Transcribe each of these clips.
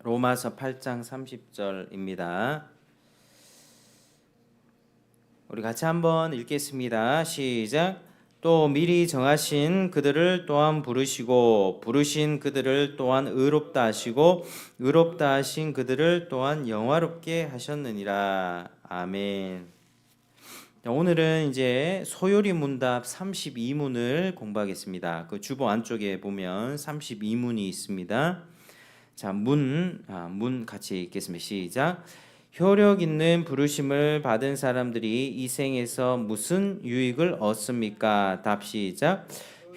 로마서 8장 30절입니다. 우리 같이 한번 읽겠습니다. 시작. 또 미리 정하신 그들을 또한 부르시고 부르신 그들을 또한 의롭다 하시고 의롭다 하신 그들을 또한 영화롭게 하셨느니라. 아멘. 오늘은 이제 소요리 문답 32문을 공부하겠습니다. 그 주보 안쪽에 보면 32문이 있습니다. 자, 문 같이 읽겠습니다. 시작. 효력 있는 부르심을 받은 사람들이 이 생에서 무슨 유익을 얻습니까? 답 시작.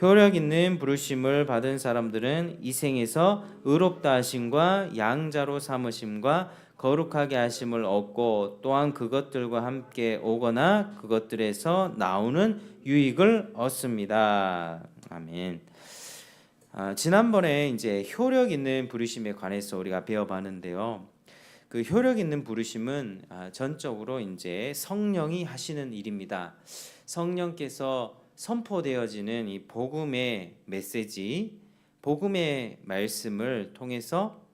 효력 있는 부르심을 받은 사람들은 이 생에서 의롭다 하심과 양자로 삼으심과 거룩하게 하심을 얻고 또한 그것들과 함께 오거나 그것들에서 나오는 유익을 얻습니다. 아멘. 지난번에 이제 효력 있는 부르심에 관해서 우리가 배워봤는데요. 그 효력 있는 부르심은 전적으로 이제 성령이 하시는 일입니다. 성령께서 선포되어지는 이 복음의 메시지, 복음의 말씀을 통해서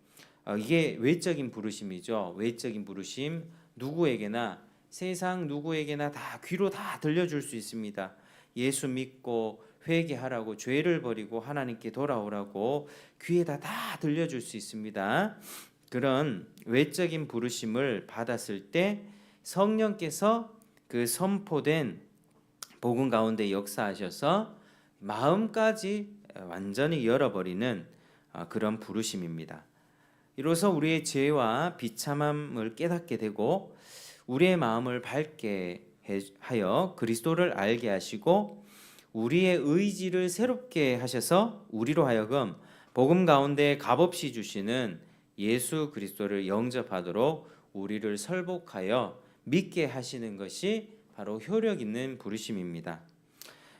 이게 외적인 부르심이죠. 외적인 부르심, 누구에게나 세상 누구에게나 다 귀로 다 들려줄 수 있습니다. 예수 믿고 회개하라고, 죄를 버리고 하나님께 돌아오라고 귀에다 다 들려줄 수 있습니다. 그런 외적인 부르심을 받았을 때 성령께서 그 선포된 복음 가운데 역사하셔서 마음까지 완전히 열어버리는 그런 부르심입니다. 이로써 우리의 죄와 비참함을 깨닫게 되고 우리의 마음을 밝게 하여 그리스도를 알게 하시고 우리의 의지를 새롭게 하셔서 우리로 하여금 복음 가운데 값없이 주시는 예수 그리스도를 영접하도록 우리를 설복하여 믿게 하시는 것이 바로 효력 있는 부르심입니다.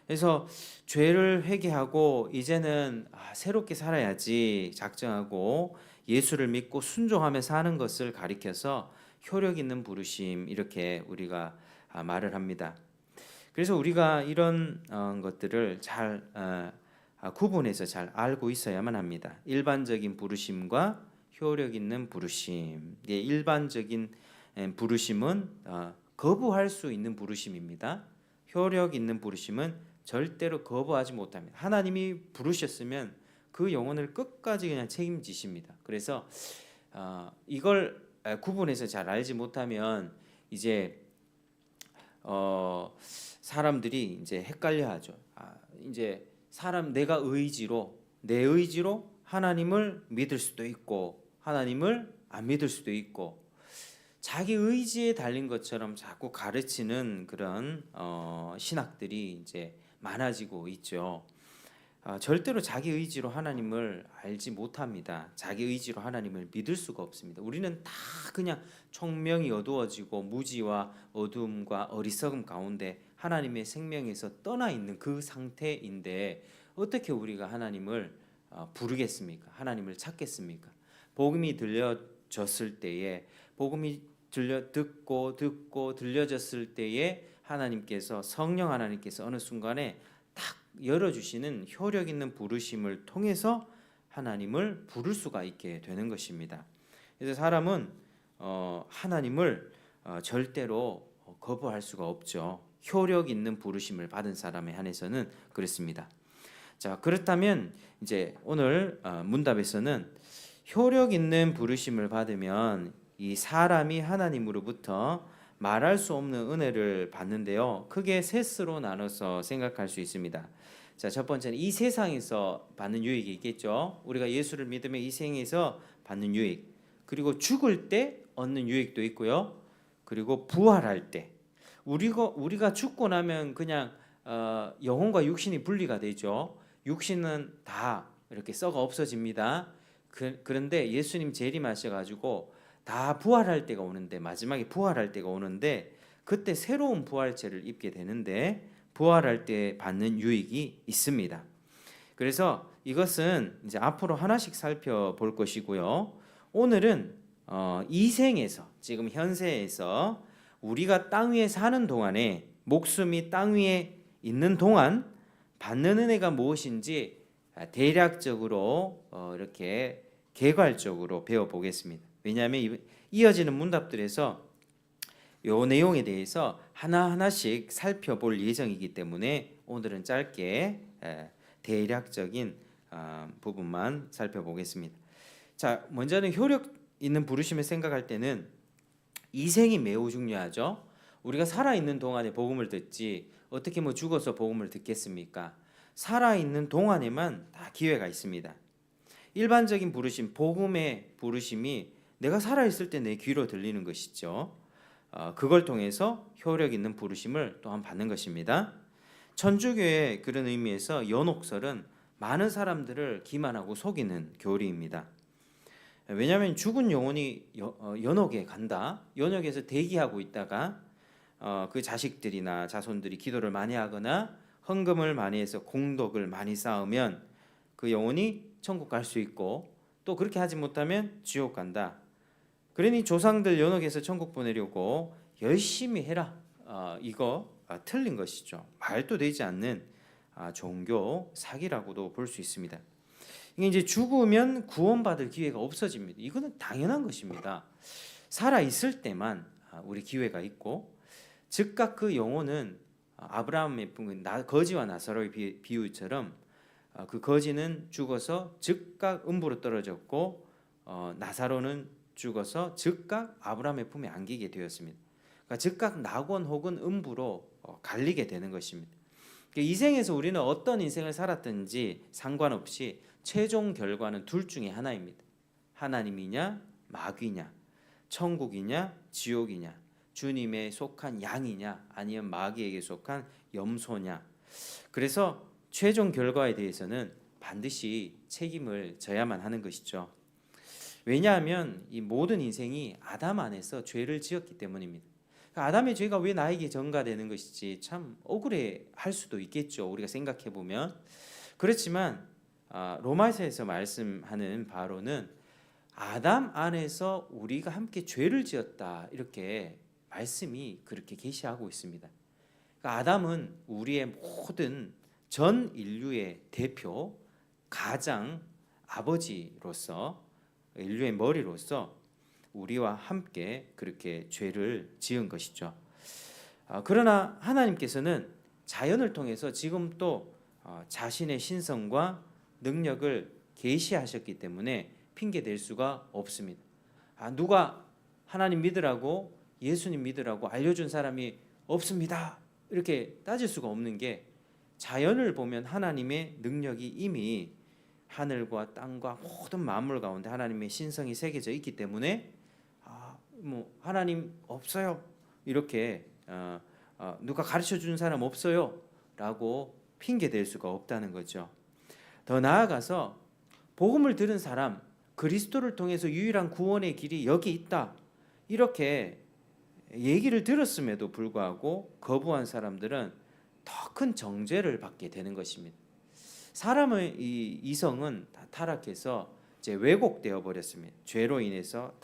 그래서 죄를 회개하고 이제는 새롭게 살아야지 작정하고 예수를 믿고 순종하며 사는 것을 가리켜서 효력 있는 부르심 이렇게 우리가 말을 합니다. 그래서 우리가 이런 것들을 잘 구분해서 잘 알고 있어야만 합니다. 일반적인 부르심과 효력 있는 부르심. 일반적인 부르심은 거부할 수 있는 부르심입니다. 효력 있는 부르심은 절대로 거부하지 못합니다. 하나님이 부르셨으면 그 영혼을 끝까지 그냥 책임지십니다. 그래서 이걸 구분해서 잘 알지 못하면 이제 사람들이 이제 헷갈려하죠. 이제 내가 내 의지로 하나님을 믿을 수도 있고 하나님을 안 믿을 수도 있고 자기 의지에 달린 것처럼 자꾸 가르치는 그런 신학들이 이제 많아지고 있죠. 절대로 자기 의지로 하나님을 알지 못합니다. 자기 의지로 하나님을 믿을 수가 없습니다. 우리는 다 그냥 총명이 어두워지고 무지와 어둠과 어리석음 가운데 하나님의 생명에서 떠나 있는 그 상태인데 어떻게 우리가 하나님을 부르겠습니까? 하나님을 찾겠습니까? 복음이 들려졌을 때에 복음이 듣고 들려졌을 때에 성령 하나님께서 어느 순간에 딱 열어주시는 효력 있는 부르심을 통해서 하나님을 부를 수가 있게 되는 것입니다. 그래서 사람은 하나님을 절대로 거부할 수가 없죠. 효력 있는 부르심을 받은 사람에 한해서는 그렇습니다. 자, 그렇다면 이제 오늘 문답에서는 효력 있는 부르심을 받으면 이 사람이 하나님으로부터 말할 수 없는 은혜를 받는데요. 크게 셋으로 나눠서 생각할 수 있습니다. 자, 첫 번째는 이 세상에서 받는 유익이 있겠죠. 우리가 예수를 믿으면 이 생에서 받는 유익, 그리고 죽을 때 얻는 유익도 있고요. 그리고 부활할 때 우리가 죽고 나면 그냥 영혼과 육신이 분리가 되죠. 육신은 다 이렇게 썩어 없어집니다. 그런데 예수님 재림하셔가지고 다 부활할 때가 오는데 마지막에 부활할 때가 오는데 그때 새로운 부활체를 입게 되는데 부활할 때 받는 유익이 있습니다. 그래서 이것은 이제 앞으로 하나씩 살펴볼 것이고요. 오늘은 이 생에서 지금 현세에서 우리가 땅 위에 사는 동안에 목숨이 땅 위에 있는 동안 받는 은혜가 무엇인지 대략적으로 이렇게 개괄적으로 배워보겠습니다. 왜냐하면 이어지는 문답들에서 요 내용에 대해서 하나하나씩 살펴볼 예정이기 때문에 오늘은 짧게 대략적인 부분만 살펴보겠습니다. 자, 먼저는 효력 있는 부르심을 생각할 때는 이생이 매우 중요하죠. 우리가 살아있는 동안에 복음을 듣지 어떻게 죽어서 복음을 듣겠습니까? 살아있는 동안에만 다 기회가 있습니다. 일반적인 부르심, 복음의 부르심이 내가 살아있을 때 내 귀로 들리는 것이죠. 그걸 통해서 효력 있는 부르심을 또한 받는 것입니다. 천주교의 그런 의미에서 연옥설은 많은 사람들을 기만하고 속이는 교리입니다. 왜냐하면 죽은 영혼이 연옥에 간다. 연옥에서 대기하고 있다가 그 자식들이나 자손들이 기도를 많이 하거나 헌금을 많이 해서 공덕을 많이 쌓으면 그 영혼이 천국 갈 수 있고, 또 그렇게 하지 못하면 지옥 간다. 그러니 조상들 연옥에서 천국 보내려고 열심히 해라. 이거 틀린 것이죠. 말도 되지 않는 종교 사기라고도 볼 수 있습니다. 이게 이제 죽으면 구원받을 기회가 없어집니다. 이거는 당연한 것입니다. 살아 있을 때만 우리 기회가 있고, 즉각 그 영혼은 아브라함의 거지와 나사로의 비유처럼 그 거지는 죽어서 즉각 음부로 떨어졌고, 나사로는 죽어서 즉각 아브라함의 품에 안기게 되었습니다. 그러니까 즉각 낙원 혹은 음부로 갈리게 되는 것입니다. 이 생에서 우리는 어떤 인생을 살았든지 상관없이 최종 결과는 둘 중에 하나입니다. 하나님이냐 마귀냐, 천국이냐 지옥이냐, 주님에 속한 양이냐 아니면 마귀에게 속한 염소냐. 그래서 최종 결과에 대해서는 반드시 책임을 져야만 하는 것이죠. 왜냐하면 이 모든 인생이 아담 안에서 죄를 지었기 때문입니다. 아담의 죄가 왜 나에게 전가되는 것이지 참 억울해할 수도 있겠죠. 우리가 생각해 보면. 그렇지만 로마서에서 말씀하는 바로는 아담 안에서 우리가 함께 죄를 지었다, 이렇게 말씀이 그렇게 계시하고 있습니다. 그러니까 아담은 우리의 모든 전 인류의 대표, 가장 아버지로서, 인류의 머리로서 우리와 함께 그렇게 죄를 지은 것이죠. 그러나 하나님께서는 자연을 통해서 지금 또 자신의 신성과 능력을 계시하셨기 때문에 핑계 댈 수가 없습니다. 누가 하나님 믿으라고, 예수님 믿으라고 알려준 사람이 없습니다, 이렇게 따질 수가 없는 게, 자연을 보면 하나님의 능력이 이미 하늘과 땅과 모든 만물 가운데 하나님의 신성이 새겨져 있기 때문에 하나님 없어요, 이렇게 누가 가르쳐 주는 사람 없어요 라고 핑계 댈 수가 없다는 거죠. 더 나아가서 복음을 들은 사람, 그리스도를 통해서 유일한 구원의 길이 여기 있다, 이렇게 얘기를 들었음에도 불구하고 거부한 사람들은 더 큰 정죄를 받게 되는 것입니다. 사람의 이 이성은 다 타락해서 이제 왜곡되어 버렸습니다. 죄로 인해서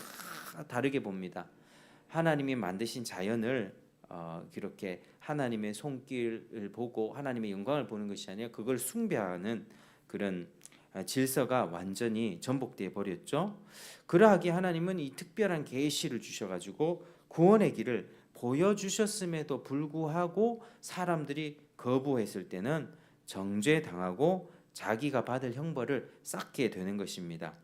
다 다르게 봅니다. 하나님이 만드신 자연을 이렇게 하나님의 손길을 보고 하나님의 영광을 보는 것이 아니라 그걸 숭배하는 그런 질서가 완전히 전복되어 버렸죠. 그러하기에 하나님은 이 특별한 계시를 주셔가지고 구원의 길을 보여주셨음에도 불구하고 사람들이 거부했을 때는 정죄당하고 자기가 받을 형벌을 쌓게 되는 것입니다.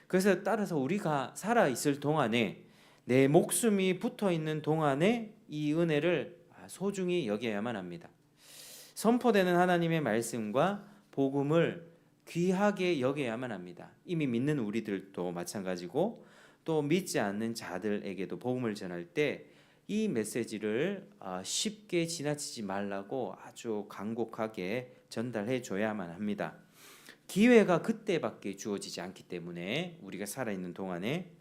그래서 따라서 우리가 살아있을 동안에, 내 목숨이 붙어있는 동안에 이 은혜를 소중히 여겨야만 합니다. 선포되는 하나님의 말씀과 복음을 귀하게 여겨야만 합니다. 이미 믿는 우리들도 마찬가지고, 또 믿지 않는 자들에게도 복음을 전할 때 이 메시지를 쉽게 지나치지 말라고 아주 간곡하게 전달해 줘야만 합니다. 기회가 그때밖에 주어지지 않기 때문에, 우리가 살아있는 동안에.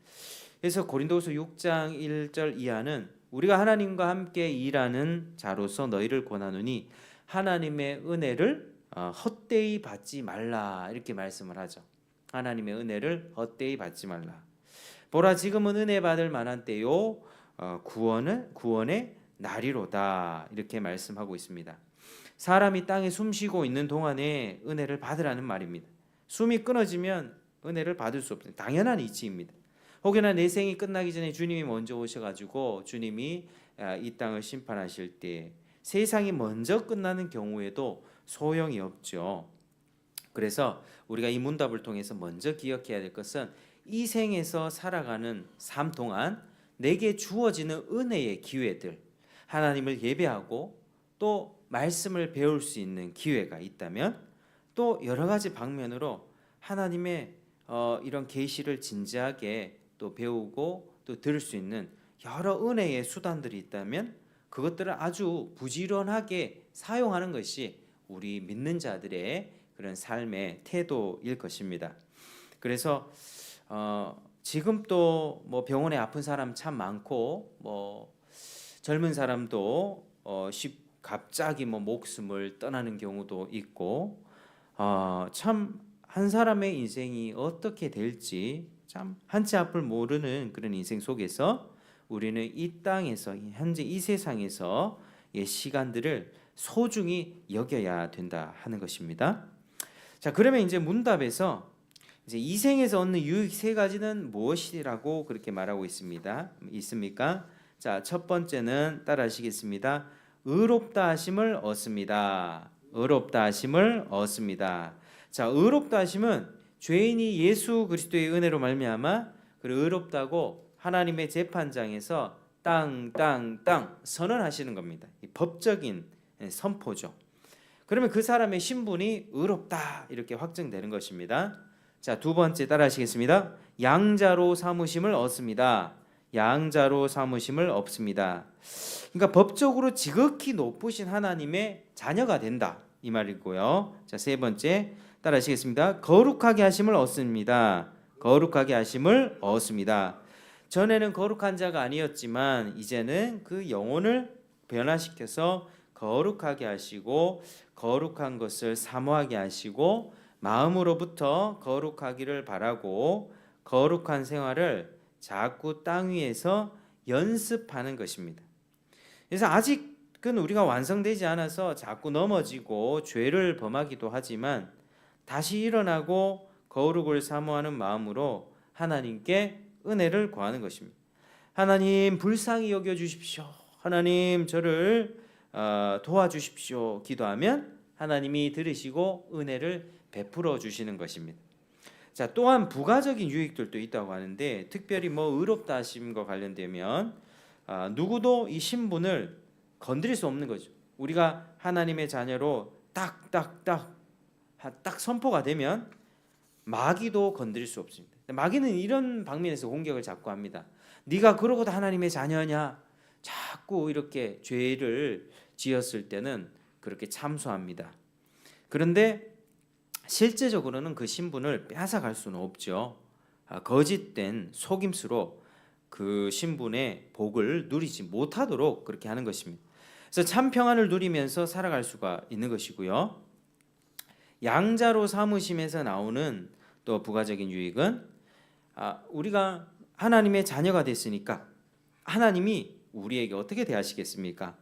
그래서 고린도후서 6장 1절 이하는 우리가 하나님과 함께 일하는 자로서 너희를 권하노니 하나님의 은혜를 헛되이 받지 말라, 이렇게 말씀을 하죠. 하나님의 은혜를 헛되이 받지 말라. 보라, 지금은 은혜 받을 만한 때요 구원의 날이로다, 이렇게 말씀하고 있습니다. 사람이 땅에 숨쉬고 있는 동안에 은혜를 받으라는 말입니다. 숨이 끊어지면 은혜를 받을 수 없는 당연한 이치입니다. 혹여나 내 생이 끝나기 전에 주님이 먼저 오셔가지고 주님이 이 땅을 심판하실 때 세상이 먼저 끝나는 경우에도 소용이 없죠. 그래서 우리가 이 문답을 통해서 먼저 기억해야 될 것은 이 생에서 살아가는 삶 동안 내게 주어지는 은혜의 기회들, 하나님을 예배하고 또 말씀을 배울 수 있는 기회가 있다면 또 여러 가지 방면으로 하나님의 이런 계시를 진지하게 또 배우고 또 들을 수 있는 여러 은혜의 수단들이 있다면 그것들을 아주 부지런하게 사용하는 것이 우리 믿는 자들의 그런 삶의 태도일 것입니다. 그래서 지금 또 뭐 병원에 아픈 사람 참 많고 뭐 젊은 사람도 갑자기 뭐 목숨을 떠나는 경우도 있고 참 한 사람의 인생이 어떻게 될지 참 한치 앞을 모르는 그런 인생 속에서 우리는 이 땅에서 현재 이 세상에서 시간들을 소중히 여겨야 된다 하는 것입니다. 자, 그러면 이제 문답에서 이제 이 생에서 얻는 유익 세 가지는 무엇이라고 그렇게 말하고 있습니까? 자, 첫 번째는 따라하시겠습니다. 의롭다 하심을 얻습니다. 의롭다 하심을 얻습니다. 자, 의롭다 하심은 죄인이 예수 그리스도의 은혜로 말미암아 그 의롭다고 하나님의 재판장에서 땅 선언하시는 겁니다. 이 법적인 선포죠. 그러면 그 사람의 신분이 의롭다 이렇게 확정되는 것입니다. 자, 두 번째 따라하시겠습니다. 양자로 삼으심을 얻습니다. 양자로 삼으심을 얻습니다. 그러니까 법적으로 지극히 높으신 하나님의 자녀가 된다 이 말이고요. 자, 세 번째 따라하시겠습니다. 거룩하게 하심을 얻습니다. 거룩하게 하심을 얻습니다. 전에는 거룩한 자가 아니었지만 이제는 그 영혼을 변화시켜서 거룩하게 하시고 거룩한 것을 사모하게 하시고 마음으로부터 거룩하기를 바라고 거룩한 생활을 자꾸 땅 위에서 연습하는 것입니다. 그래서 아직은 우리가 완성되지 않아서 자꾸 넘어지고 죄를 범하기도 하지만 다시 일어나고 거룩을 사모하는 마음으로 하나님께 은혜를 구하는 것입니다. 하나님 불쌍히 여겨주십시오. 하나님 저를 도와주십시오. 기도하면 하나님이 들으시고 은혜를 베풀어 주시는 것입니다. 자, 또한 부가적인 유익들도 있다고 하는데 특별히 뭐 의롭다 하심과 관련되면 누구도 이 신분을 건드릴 수 없는 거죠. 우리가 하나님의 자녀로 딱 선포가 되면 마귀도 건드릴 수 없습니다. 마귀는 이런 방면에서 공격을 자꾸 합니다. 네가 그러고도 하나님의 자녀냐? 자꾸 이렇게 죄를 지었을 때는 그렇게 참소합니다. 그런데 실제적으로는 그 신분을 빼앗아갈 수는 없죠. 거짓된 속임수로 그 신분의 복을 누리지 못하도록 그렇게 하는 것입니다. 그래서 참 평안을 누리면서 살아갈 수가 있는 것이고요. 양자로 삼으심에서 나오는 또 부가적인 유익은 우리가 하나님의 자녀가 됐으니까 하나님이 우리에게 어떻게 대하시겠습니까?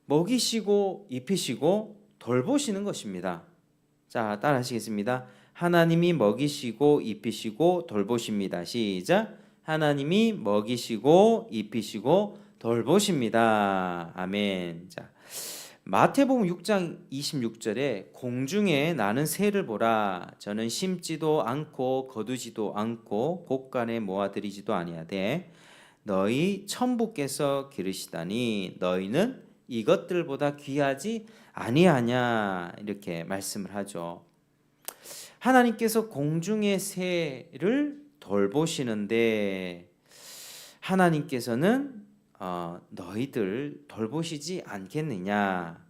먹이시고 입히시고 돌보시는 것입니다. 자, 따라하시겠습니다. 하나님이 먹이시고 입히시고 돌보십니다. 시작. 하나님이 먹이시고 입히시고 돌보십니다. 아멘. 자, 마태복음 6장 26절에 공중에 나는 새를 보라. 저는 심지도 않고 거두지도 않고 곳간에 모아들이지도 아니하되 너희 천부께서 기르시다니 너희는 이것들보다 귀하지 아니하냐 이렇게 말씀을 하죠. 하나님께서 공중의 새를 돌보시는데 하나님께서는 너희들 돌보시지 않겠느냐.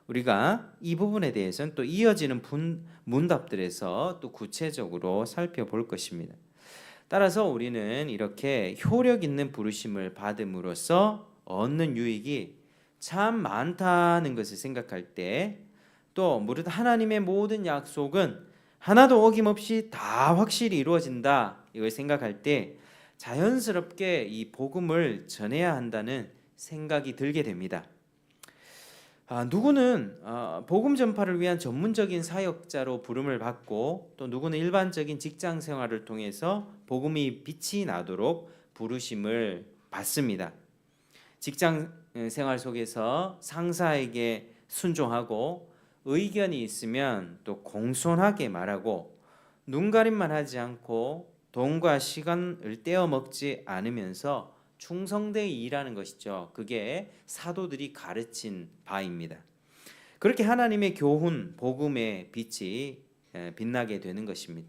우리가 이 부분에 대해서는 또 이어지는 문답들에서 또 구체적으로 살펴볼 것입니다. 따라서 우리는 이렇게 효력 있는 부르심을 받음으로써 얻는 유익이 참 많다는 것을 생각할 때 또 무릇 하나님의 모든 약속은 하나도 어김없이 다 확실히 이루어진다 이걸 생각할 때 자연스럽게 이 복음을 전해야 한다는 생각이 들게 됩니다. 누구는 복음 전파를 위한 전문적인 사역자로 부름을 받고 또 누구는 일반적인 직장 생활을 통해서 복음이 빛이 나도록 부르심을 받습니다. 직장 생활 속에서 상사에게 순종하고 의견이 있으면 또 공손하게 말하고 눈가림만 하지 않고 돈과 시간을 떼어 먹지 않으면서 충성되이 일하는 것이죠. 그게 사도들이 가르친 바입니다. 그렇게 하나님의 교훈, 복음의 빛이 빛나게 되는 것입니다.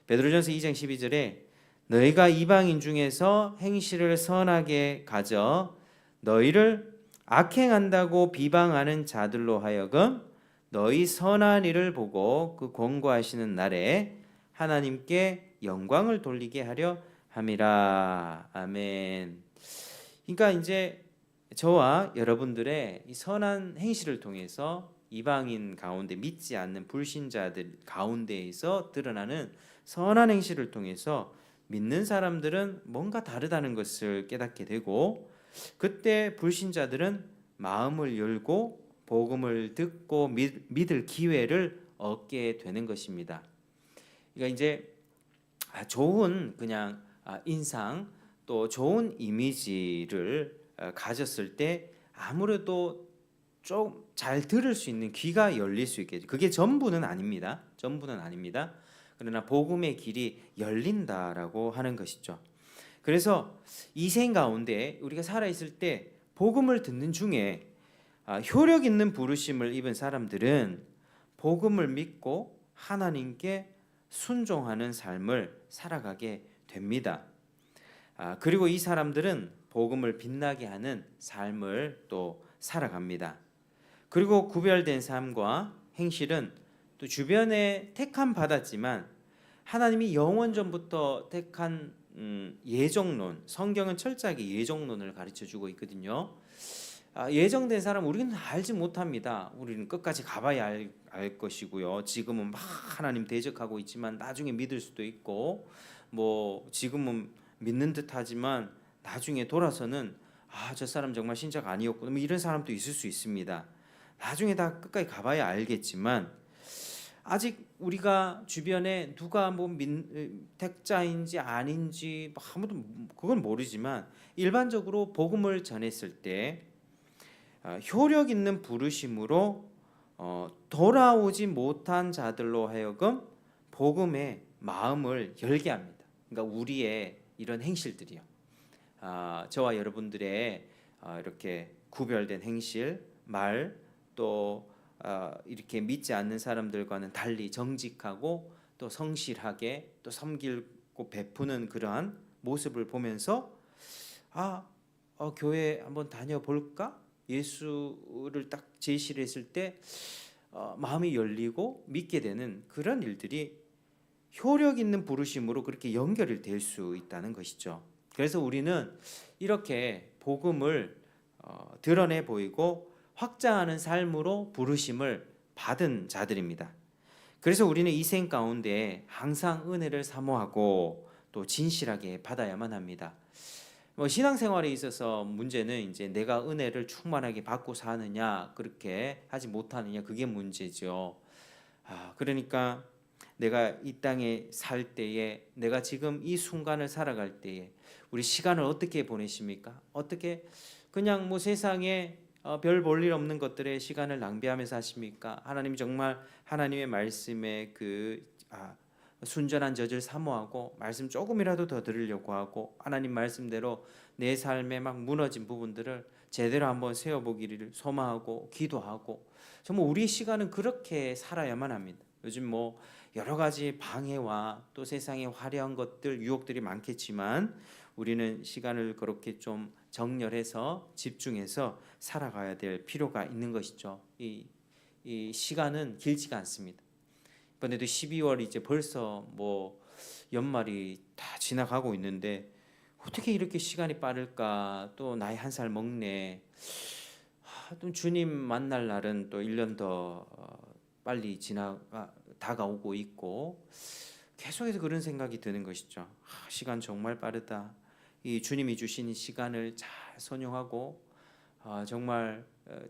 베드로전서 2장 12절에 너희가 이방인 중에서 행실을 선하게 가져 너희를 악행한다고 비방하는 자들로 하여금 너희 선한 일을 보고 그 권고하시는 날에 하나님께 영광을 돌리게 하려 함이라. 아멘. 그러니까 이제 저와 여러분들의 이 선한 행실을 통해서 이방인 가운데 믿지 않는 불신자들 가운데에서 드러나는 선한 행실을 통해서 믿는 사람들은 뭔가 다르다는 것을 깨닫게 되고, 그때 불신자들은 마음을 열고 복음을 듣고 믿을 기회를 얻게 되는 것입니다. 그러니까 이제 좋은 그냥 인상 또 좋은 이미지를 가졌을 때 아무래도 좀 잘 들을 수 있는 귀가 열릴 수 있겠죠. 그게 전부는 아닙니다. 전부는 아닙니다. 그러나 복음의 길이 열린다라고 하는 것이죠. 그래서 이 생 가운데 우리가 살아 있을 때 복음을 듣는 중에 효력 있는 부르심을 입은 사람들은 복음을 믿고 하나님께 순종하는 삶을 살아가게 됩니다. 그리고 이 사람들은 복음을 빛나게 하는 삶을 또 살아갑니다. 그리고 구별된 삶과 행실은 또 주변에 택함 받았지만 하나님이 영원전부터 택한 예정론, 성경은 철저하게 예정론을 가르쳐주고 있거든요. 예정된 사람 우리는 알지 못합니다. 우리는 끝까지 가봐야 알 것이고요. 지금은 막 하나님 대적하고 있지만 나중에 믿을 수도 있고, 뭐 지금은 믿는 듯하지만 나중에 돌아서는 저 사람 정말 신자가 아니었구나, 뭐 이런 사람도 있을 수 있습니다. 나중에 다 끝까지 가봐야 알겠지만 아직 우리가 주변에 누가 뭐 택자인지 아닌지 아무도 그건 모르지만 일반적으로 복음을 전했을 때 효력 있는 부르심으로 돌아오지 못한 자들로 하여금 복음의 마음을 열게 합니다. 그러니까 우리의 이런 행실들이요. 저와 여러분들의 이렇게 구별된 행실, 말, 또 이렇게 믿지 않는 사람들과는 달리 정직하고 또 성실하게 또 섬기고 베푸는 그러한 모습을 보면서 교회 한번 다녀볼까? 예수를 딱 제시를 했을 때 마음이 열리고 믿게 되는 그런 일들이 효력 있는 부르심으로 그렇게 연결이 될 수 있다는 것이죠. 그래서 우리는 이렇게 복음을 드러내 보이고 확장하는 삶으로 부르심을 받은 자들입니다. 그래서 우리는 이 생 가운데 항상 은혜를 사모하고 또 진실하게 받아야만 합니다. 신앙생활에 있어서 문제는 이제 내가 은혜를 충만하게 받고 사느냐 그렇게 하지 못하느냐 그게 문제죠. 그러니까 내가 이 땅에 살 때에, 내가 지금 이 순간을 살아갈 때에 우리 시간을 어떻게 보내십니까? 어떻게 그냥 뭐 세상에 별 볼 일 없는 것들에 시간을 낭비하면서 하십니까? 하나님이 정말 하나님의 말씀에 순전한 젖을 사모하고 말씀 조금이라도 더 들으려고 하고 하나님 말씀대로 내 삶에 막 무너진 부분들을 제대로 한번 세워보기를 소망하고 기도하고, 정말 우리 시간은 그렇게 살아야만 합니다. 요즘 뭐 여러 가지 방해와 또 세상의 화려한 것들, 유혹들이 많겠지만 우리는 시간을 그렇게 좀 정렬해서 집중해서 살아가야 될 필요가 있는 것이죠. 이 시간은 길지가 않습니다. 이번에도 12월 이제 벌써 뭐 연말이 다 지나가고 있는데 어떻게 이렇게 시간이 빠를까? 또 나이 한 살 먹네. 또 주님 만날 날은 또 1년 더 빨리 다가오고 있고 계속해서 그런 생각이 드는 것이죠. 시간 정말 빠르다. 이 주님이 주신 시간을 잘 선용하고 정말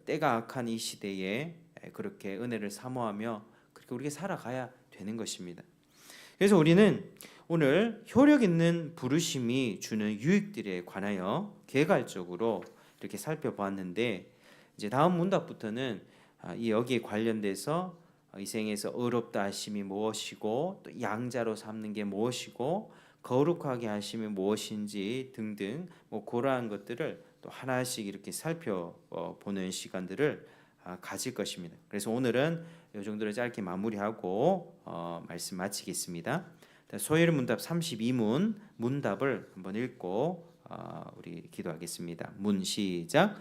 때가 악한 이 시대에 그렇게 은혜를 사모하며 그렇게 우리가 살아가야 되는 것입니다. 그래서 우리는 오늘 효력 있는 부르심이 주는 유익들에 관하여 개괄적으로 이렇게 살펴보았는데, 이제 다음 문답부터는 이 여기에 관련돼서 이 생에서 의롭다 하심이 무엇이고 또 양자로 삼는 게 무엇이고 거룩하게 하심이 무엇인지 등등 그러한 것들을 또 하나씩 이렇게 살펴보는 시간들을 가질 것입니다. 그래서 오늘은 이 정도로 짧게 마무리하고 말씀 마치겠습니다. 소요리 문답 32문 문답을 한번 읽고 우리 기도하겠습니다. 문 시작.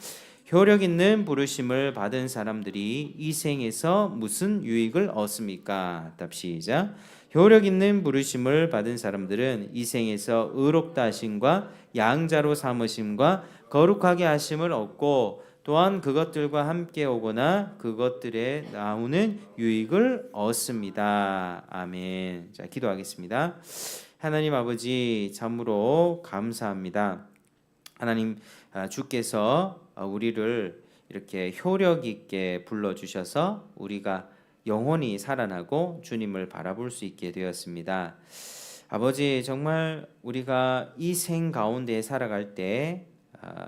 효력 있는 부르심을 받은 사람들이 이 생에서 무슨 유익을 얻습니까? 답 시작. 효력 있는 부르심을 받은 사람들은 이 생에서 의롭다 하심과 양자로 삼으심과 거룩하게 하심을 얻고 또한 그것들과 함께 오거나 그것들에 나오는 유익을 얻습니다. 아멘. 자, 기도하겠습니다. 하나님 아버지, 참으로 감사합니다. 하나님, 주께서 우리를 이렇게 효력 있게 불러주셔서 우리가 영원히 살아나고 주님을 바라볼 수 있게 되었습니다. 아버지, 정말 우리가 이 생 가운데 살아갈 때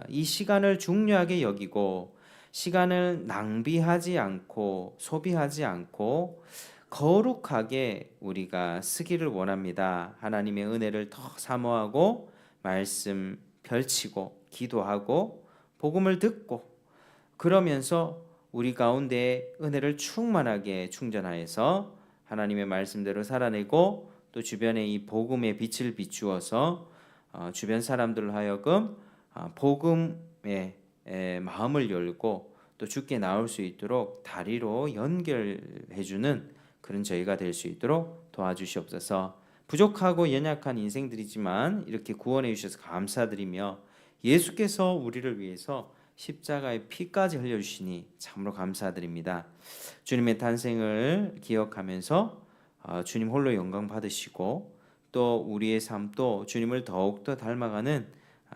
이 시간을 중요하게 여기고 시간을 낭비하지 않고 소비하지 않고 거룩하게 우리가 쓰기를 원합니다. 하나님의 은혜를 더 사모하고 말씀 펼치고 기도하고 복음을 듣고 그러면서 우리 가운데 은혜를 충만하게 충전하여서 하나님의 말씀대로 살아내고 또 주변에 이 복음의 빛을 비추어서 주변 사람들을 하여금 복음의 마음을 열고 또 주께 나올 수 있도록 다리로 연결해주는 그런 저희가 될 수 있도록 도와주시옵소서. 부족하고 연약한 인생들이지만 이렇게 구원해 주셔서 감사드리며 예수께서 우리를 위해서 십자가의 피까지 흘려주시니 참으로 감사드립니다. 주님의 탄생을 기억하면서 주님 홀로 영광 받으시고 또 우리의 삶도 주님을 더욱더 닮아가는